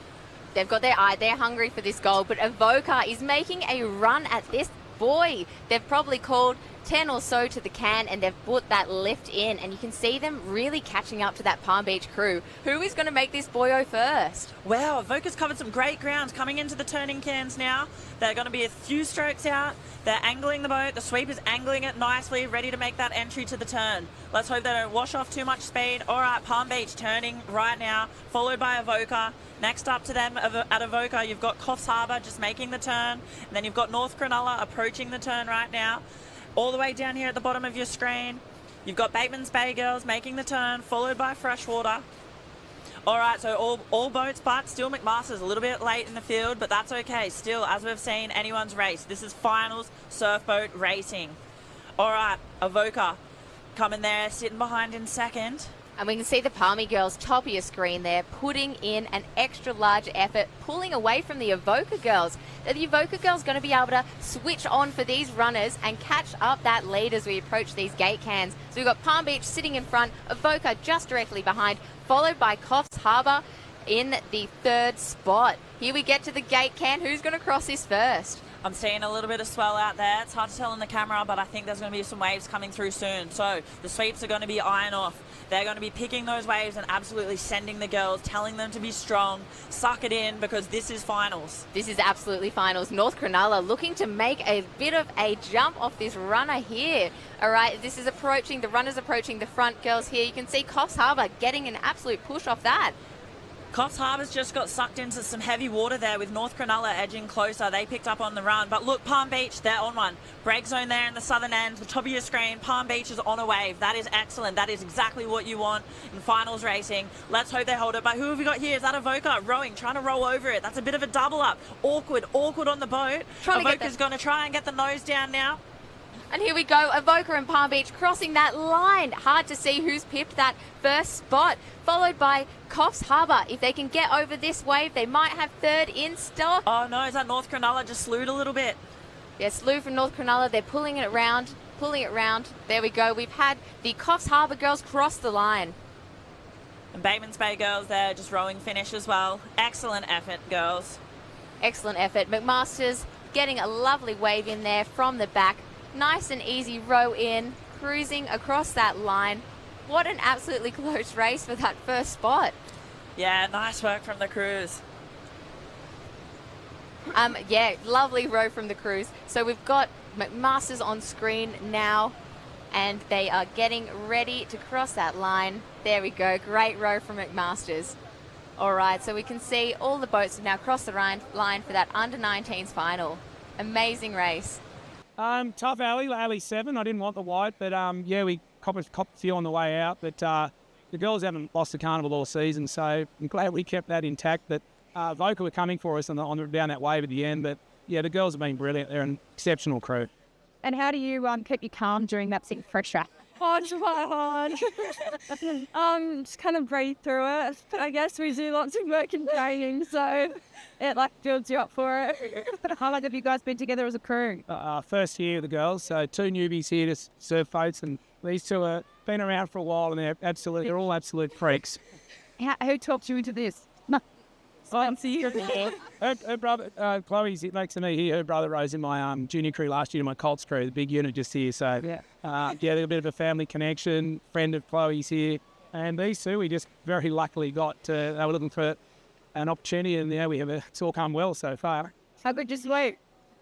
They've got their eye. They're hungry for this goal, but Avoca is making a run at this. Boy, they've probably called 10 or so to the can and they've put that lift in, and you can see them really catching up to that Palm Beach crew. Who is going to make this boyo first? Wow, Avoca's covered some great ground coming into the turning cans now. They're going to be a few strokes out. They're angling the boat. The sweep is angling it nicely, ready to make that entry to the turn. Let's hope they don't wash off too much speed. All right, Palm Beach turning right now, followed by Avoca. Next up to them at Avoca, you've got Coffs Harbour just making the turn. And then you've got North Cronulla approaching the turn right now. All the way down here at the bottom of your screen, you've got Bateman's Bay girls making the turn, followed by Freshwater. All right, so all boats, but still McMaster's a little bit late in the field, but that's okay. Still, as we've seen, anyone's race. This is finals surfboat racing. All right, Avoca coming there, sitting behind in second. And we can see the Palmy girls top of your screen there, putting in an extra large effort, pulling away from the Avoca girls. The Avoca girls going to be able to switch on for these runners and catch up that lead as we approach these gate cans. So we've got Palm Beach sitting in front, Avoca just directly behind, followed by Coffs Harbour in the third spot. Here we get to the gate can. Who's going to cross this first? I'm seeing a little bit of swell out there. It's hard to tell on the camera, but I think there's going to be some waves coming through soon. So the sweeps are going to be eyeing off. They're going to be picking those waves and absolutely sending the girls, telling them to be strong, suck it in, because this is finals. This is absolutely finals. North Cronulla looking to make a bit of a jump off this runner here. All right, this is approaching, the runners approaching the front girls here. You can see Coffs Harbour getting an absolute push off that. Coffs Harbour's just got sucked into some heavy water there with North Cronulla edging closer. They picked up on the run. But look, Palm Beach, they're on one. Break zone there in the southern end, the top of your screen. Palm Beach is on a wave. That is excellent. That is exactly what you want in finals racing. Let's hope they hold it. But who have we got here? Is that Avoca rowing, trying to roll over it? That's a bit of a double up. Awkward on the boat. Avoca's going to try and get the nose down now. And here we go, Avoca and Palm Beach crossing that line. Hard to see who's pipped that first spot, followed by Coffs Harbour. If they can get over this wave, they might have third in stock. Oh no, is that North Cronulla just slewed a little bit? Yeah, slew from North Cronulla. They're pulling it round. There we go. We've had the Coffs Harbour girls cross the line. And Bateman's Bay girls there, just rowing finish as well. Excellent effort, girls. Excellent effort. McMaster's getting a lovely wave in there from the back. Nice and easy row in, cruising across that line. What an absolutely close race for that first spot. Yeah, nice work from the crews. Yeah, lovely row from the crews. So we've got McMaster's on screen now, and they are getting ready to cross that line. There we go, great row from McMaster's. All right, so we can see all the boats have now crossed the line for that under-19s final. Amazing race. Tough alley, alley 7. I didn't want the white, but yeah, we copped a few on the way out. But the girls haven't lost the carnival all season, so I'm glad we kept that intact. But Voca were coming for us down that wave at the end. But yeah, the girls have been brilliant. They're an exceptional crew. And how do you keep you calm during that big pressure? Oh, it's quite hard. Just kind of breathe through it. I guess we do lots of work and training, so it builds you up for it. How long have you guys been together as a crew? First year with the girls, so 2 newbies here to surf boats, and these 2 have been around for a while, and they're all absolute freaks. Who talked you into this? Her brother, Chloe's next to me here. Her brother rose in my junior crew last year, my Colts crew, the big unit just here. So, they're a bit of a family connection. Friend of Chloe's here. And these 2, we just very luckily got, they were looking for an opportunity, and it's all come well so far. How good just wait?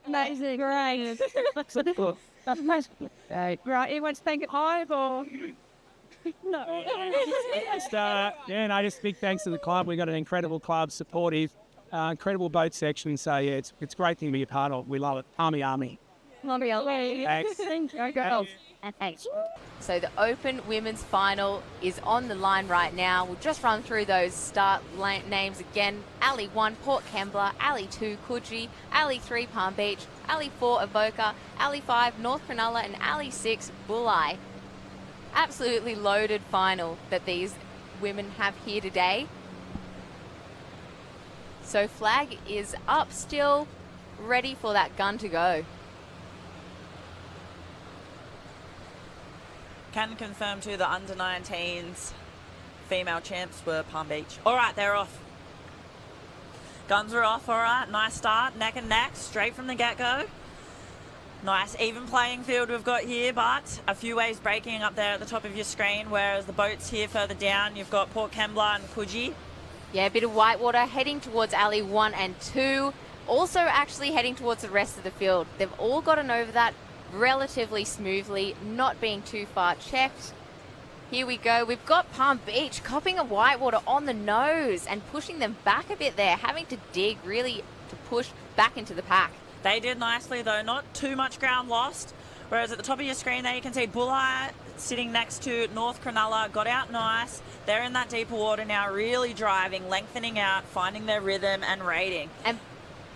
Amazing, great. Right, everyone's thanking Hive or? No. Just big thanks to the club. We've got an incredible club, supportive, incredible boat section. So, yeah, it's a great thing to be a part of. We love it. Army. Thanks. Thank you, girls. So the Open Women's Final is on the line right now. We'll just run through those start names again. Alley 1, Port Kembla. Alley 2, Coogee. Alley 3, Palm Beach. Alley 4, Avoca. Alley 5, North Cronulla. And Alley 6, Bulli. Absolutely loaded final that these women have here today. So flag is up still, ready for that gun to go. Can confirm too the under-19s female champs were Palm Beach. All right, they're off. Guns are off, all right. Nice start, neck and neck, straight from the get-go. Nice even playing field we've got here, but a few waves breaking up there at the top of your screen, whereas the boats here further down, you've got Port Kembla and Coogee. Yeah, a bit of whitewater heading towards Alley 1 and 2. Also actually heading towards the rest of the field. They've all gotten over that relatively smoothly, not being too far checked. Here we go. We've got Palm Beach copping a whitewater on the nose and pushing them back a bit there, having to dig really to push back into the pack. They did nicely though, not too much ground lost. Whereas at the top of your screen there you can see Bulli sitting next to North Cronulla, got out nice. They're in that deeper water now, really driving, lengthening out, finding their rhythm and rating. And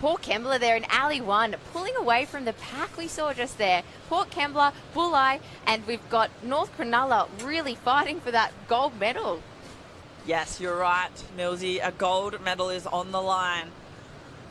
Port Kembla there in Alley 1, pulling away from the pack we saw just there. Port Kembla, Bulli, and we've got North Cronulla really fighting for that gold medal. Yes, you're right, Millsy. A gold medal is on the line.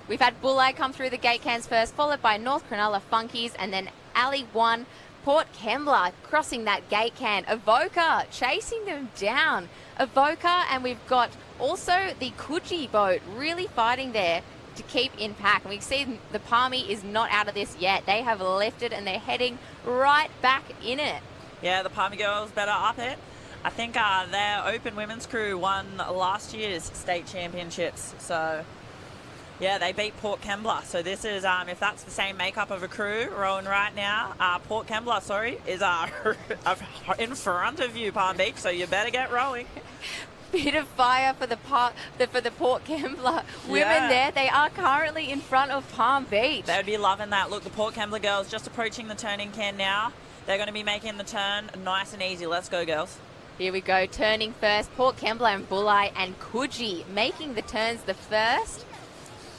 We've had Bulli come through the gate cans first, followed by North Cronulla Funkies, and then Alley 1, Port Kembla crossing that gate can. Avoca chasing them down. Avoca, and we've got also the Coogee boat really fighting there to keep in pack. And we see the Palmy is not out of this yet. They have lifted and they're heading right back in it. Yeah, the Palmy girls better up it. I think their Open Women's crew won last year's state championships. So, yeah, they beat Port Kembla. So this is, if that's the same makeup of a crew rowing right now, Port Kembla, is in front of you, Palm Beach. So you better get rowing. Bit of fire for the Port Kembla women there. They are currently in front of Palm Beach. They would be loving that. Look, the Port Kembla girls just approaching the turning can now. They're going to be making the turn nice and easy. Let's go, girls. Here we go. Turning first. Port Kembla and Bulli and Coogee making the turns the first.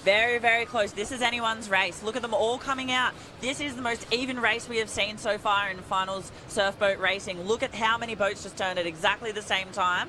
Very, very close. This is anyone's race. Look at them all coming out. This is the most even race we have seen so far in finals surf boat racing. Look at how many boats just turned at exactly the same time.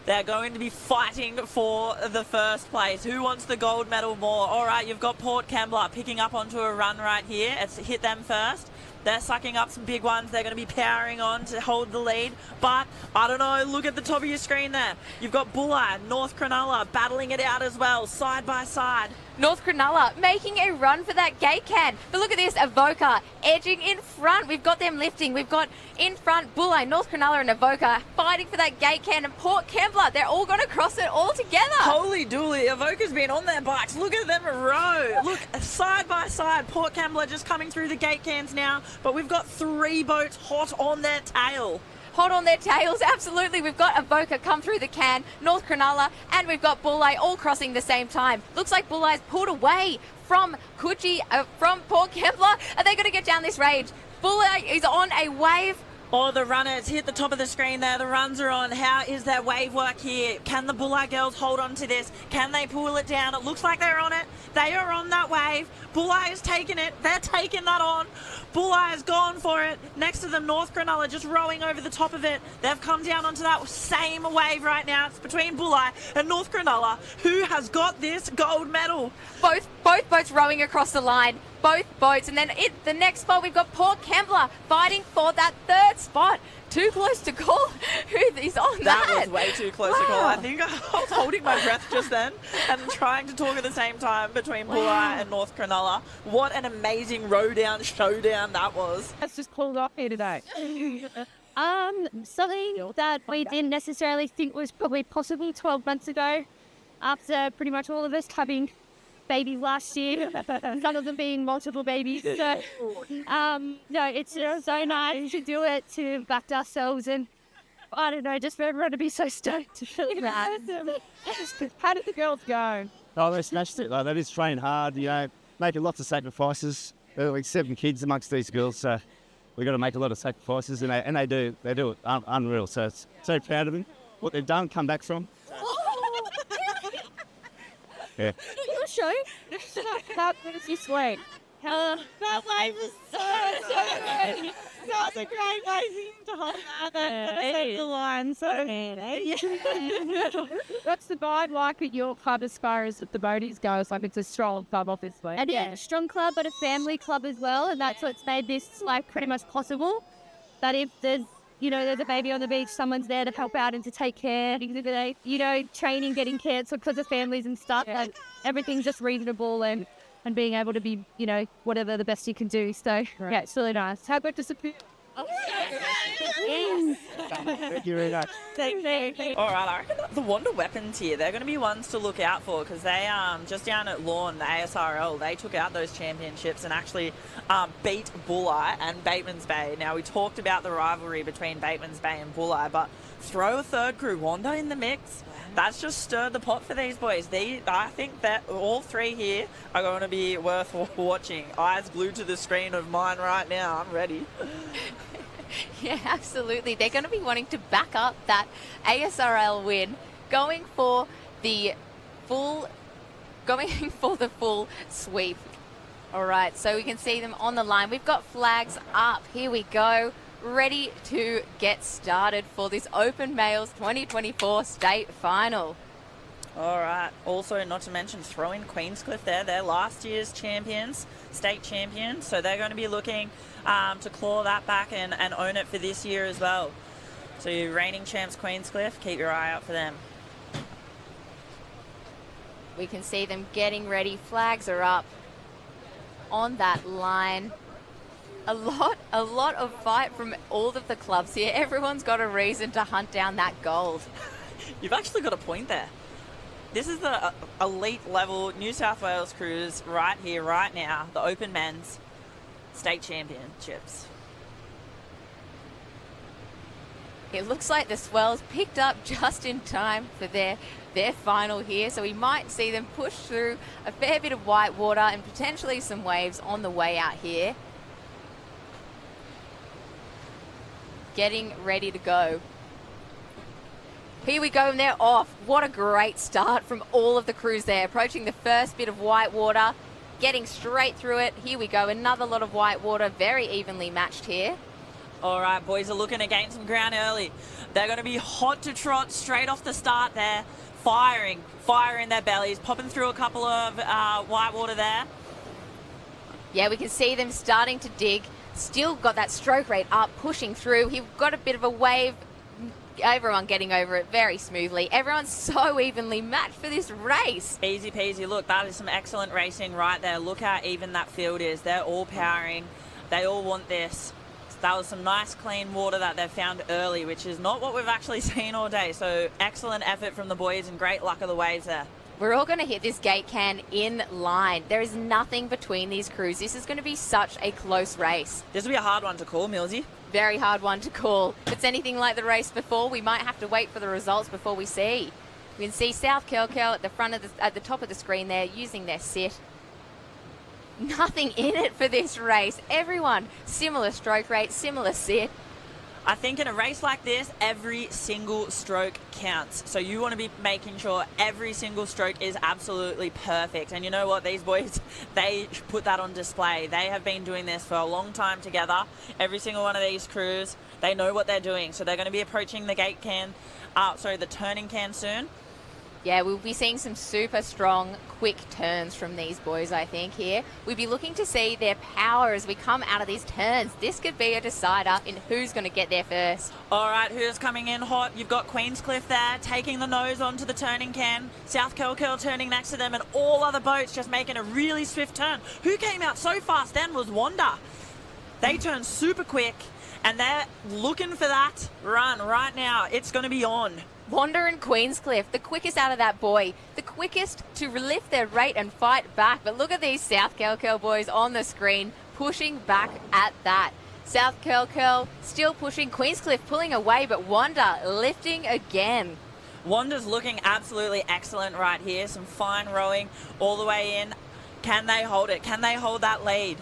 They're going to be fighting for the first place. Who wants the gold medal more? All right, you've got Port Kembla picking up onto a run right here. It's hit them first. They're sucking up some big ones. They're going to be powering on to hold the lead. But, I don't know, look at the top of your screen there. You've got Bulli, North Cronulla battling it out as well, side by side. North Cronulla making a run for that gate can. But look at this, Avoca edging in front. We've got them lifting. We've got in front Bulli, North Cronulla and Avoca fighting for that gate can. And Port Kembla, they're all going to cross it all together. Holy dooly, Avoca's been on their bikes. Look at them row. Look, side by side, Port Kembla just coming through the gate cans now. But we've got 3 boats hot on their tail. hot on their tails. Absolutely. We've got Avoca come through the can, North Cronulla, and we've got Bulleye all crossing the same time. Looks like Bulleye's pulled away from Coogee, from Port Kembla. Are they going to get down this range? Bulleye is on a wave. Oh, the runners hit the top of the screen there. The runs are on. How is their wave work here? Can the Bulleye girls hold on to this? Can they pull it down? It looks like they're on it. They are on that wave. Bulleye is taking it. They're taking that on. Bulleye has gone for it. Next to them, North Cronulla just rowing over the top of it. They've come down onto that same wave right now. It's between Bulleye and North Cronulla. Who has got this gold medal? Both boats rowing across the line. Both boats. And then the next spot, we've got Port Kembla fighting for that third spot. Too close to call who is on that. That was way too close to call. I think I was holding my breath just then and trying to talk at the same time between Bulleye and North Cronulla. What an amazing row-down showdown that was. That's just pulled off here today. Something that we didn't necessarily think was probably possible 12 months ago, after pretty much all of us having babies last year, some of them being multiple babies. So, no, it's so nice to do it, to back ourselves, and I don't know, just for everyone to be so stoked to feel that. How did the girls go? Oh, they smashed it. Like, they just train hard, you know, making lots of sacrifices. There are like 7 kids amongst these girls, so we've got to make a lot of sacrifices, and they do it unreal. So it's so proud of them, what they've done, come back from. Yeah. Your show? How good is this wave? That wave was so good. That was a great wave to hold the line. So, What's the vibe like at your club as far as the boaties go? It's like it's a strong club, obviously. and yeah, a strong club, but a family club as well, and that's what's made this like pretty much possible. That if there's a baby on the beach, someone's there to help out and to take care. Training getting cancelled because of families and stuff. Like, everything's just reasonable and being able to be, whatever the best you can do. So, yeah, it's really nice. How about disappear? Thank you very much. All right, I reckon the Wonder Weapons here, they're going to be ones to look out for because they, just down at Lawn, the ASRL, they took out those championships and actually beat Bulleye and Bateman's Bay. Now, we talked about the rivalry between Bateman's Bay and Bulleye, but throw a third crew, Wanda, in the mix. That's just stirred the pot for these boys. I think that all 3 here are going to be worth watching. Eyes glued to the screen of mine right now. I'm ready. Yeah, absolutely. They're going to be wanting to back up that ASRL win, going for the full sweep. All right, so we can see them on the line. We've got flags up. Here we go. Ready to get started for this Open Males 2024 state final. All right. Also, not to mention, throw in Queenscliff there. They're last year's champions, state champions. So they're going to be looking to claw that back and own it for this year as well. So you reigning champs Queenscliff, keep your eye out for them. We can see them getting ready. Flags are up on that line. A lot of fight from all of the clubs here. Everyone's got a reason to hunt down that gold. You've actually got a point there. This is the elite level New South Wales cruise right here, right now. The Open Men's State Championships. It looks like the swells picked up just in time for their final here. So we might see them push through a fair bit of white water and potentially some waves on the way out here. Getting ready to go. Here we go, and they're off. What a great start from all of the crews there. Approaching the first bit of white water, getting straight through it. Here we go, another lot of white water, very evenly matched here. All right, boys are looking to gain some ground early. They're going to be hot to trot straight off the start there. Fire in their bellies, popping through a couple of white water there. Yeah, we can see them starting to dig. Still got that stroke rate up, pushing through. He's got a bit of a wave. Everyone getting over it very smoothly. Everyone's so evenly matched for this race. Easy peasy. Look, that is some excellent racing right there. Look how even that field is. They're all powering. They all want this. That was some nice clean water that they found early, which is not what we've actually seen all day. So excellent effort from the boys and great luck of the waves there. We're all going to hit this gate can in line. There is nothing between these crews. This is going to be such a close race. This will be a hard one to call, Millsy. very hard one to call. If it's anything like the race before, we might have to wait for the results before we see. We can see South Curl at the at the top of the screen there, using their sit. Nothing in it for this race. Everyone, similar stroke rate, similar sit. I think in a race like this, every single stroke counts. So you want to be making sure every single stroke is absolutely perfect. And you know what? These boys, they put that on display. They have been doing this for a long time together. Every single one of these crews, they know what they're doing. So they're going to be approaching the the turning can soon. Yeah, we'll be seeing some super strong, quick turns from these boys, I think, here. We'll be looking to see their power as we come out of these turns. This could be a decider in who's going to get there first. All right, who's coming in hot? You've got Queenscliff there, taking the nose onto the turning can. South Curl turning next to them, and all other boats just making a really swift turn. Who came out so fast then was Wanda. They turned super quick, and they're looking for that run right now. It's going to be on. Wanda and Queenscliff, the quickest out of that boy, the quickest to lift their rate and fight back. But look at these South Curl boys on the screen pushing back at that. South Curl still pushing, Queenscliff pulling away, but Wanda lifting again. Wanda's looking absolutely excellent right here. Some fine rowing all the way in. Can they hold it? Can they hold that lead?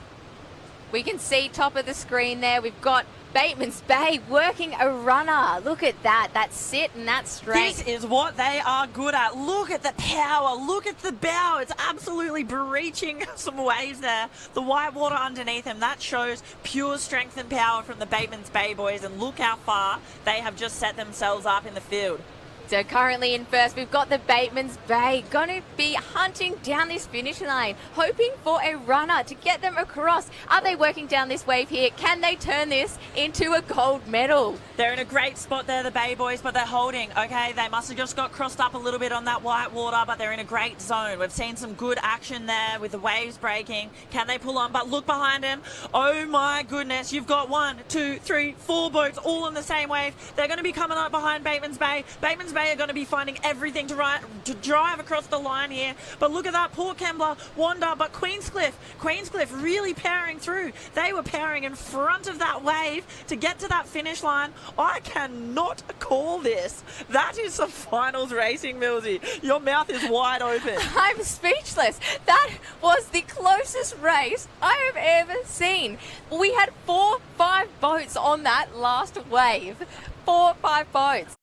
We can see top of the screen there, we've got Bateman's Bay working a runner. Look at that sit and that strength. This is what they are good at. Look at the power. Look at the bow. It's absolutely breaching some waves there. The white water underneath him, that shows pure strength and power from the Bateman's Bay boys. And look how far they have just set themselves up in the field. So currently in first, we've got the Bateman's Bay going to be hunting down this finish line, hoping for a runner to get them across. Are they working down this wave here? Can they turn this into a gold medal? They're in a great spot there, the Bay boys, but they're holding. Okay, they must have just got crossed up a little bit on that white water, but they're in a great zone. We've seen some good action there with the waves breaking. Can they pull on? But look behind him. Oh my goodness, you've got 1, 2, 3, 4 boats all in the same wave. They're going to be coming up behind Bateman's Bay. Bateman's Bay are going to be finding everything to drive across the line here. But look at that, Port Kembla, Wanda, but Queenscliff really powering through. They were powering in front of that wave to get to that finish line. I cannot call this. That is some finals racing, Millsy. Your mouth is wide open. I'm speechless. That was the closest race I have ever seen. We had 4-5 boats on that last wave. 4-5 boats.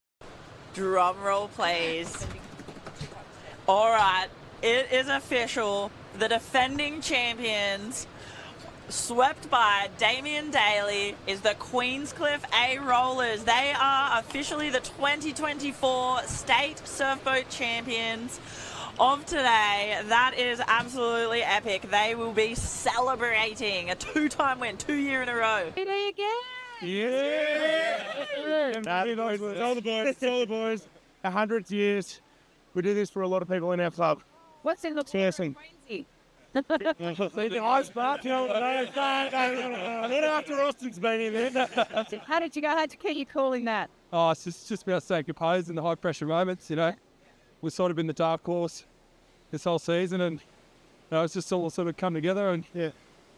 Drum roll, please. All right, it is official. The defending champions, swept by Damien Daly, is the Queenscliff A Rollers. They are officially the 2024 state surfboat champions of today. That is absolutely epic. They will be celebrating a 2-time win, 2 year in a row. Yeah! All the boys. 100 years. We do this for a lot of people in our club. What's in the Seriously. crazy? The ice bath, you know, not after Austin's been in there. How did you go? How'd you keep you calling that? Oh, it's just about staying composed in the high pressure moments, you know. We've sort of been the dark horse this whole season, and it's just all sort of come together, and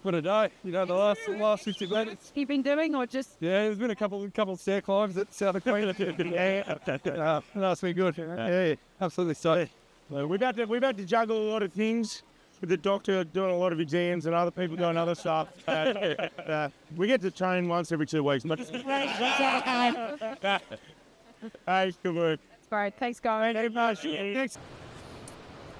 what a day, the last 50 minutes. You've been doing, or just? Yeah, there's been a couple of stair climbs at South of Queen. That's been good. Yeah, absolutely so. We've had to juggle a lot of things with the doctor doing a lot of exams and other people doing other stuff. We get to train once every 2 weeks. Hey, good work. That's great. Thanks, guys. Thanks.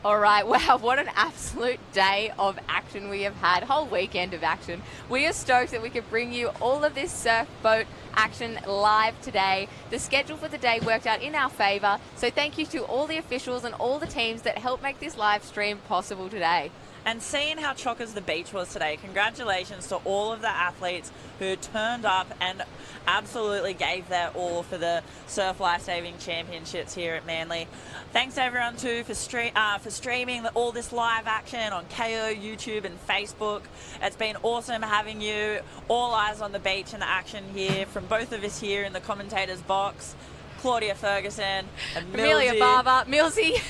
All right, wow, what an absolute day of action we have had, whole weekend of action. We are stoked that we could bring you all of this surf boat action live today. The schedule for the day worked out in our favour, so thank you to all the officials and all the teams that helped make this live stream possible today. And seeing how chockers the beach was today, congratulations to all of the athletes who turned up and absolutely gave their all for the Surf Lifesaving Championships here at Manly. Thanks everyone too for streaming all this live action on KO, YouTube and Facebook. It's been awesome having you. All eyes on the beach and the action here from both of us here in the commentators box. Claudia Ferguson and Amelia Barber. Millsy,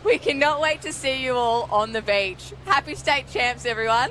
we cannot wait to see you all on the beach. Happy state champs, everyone.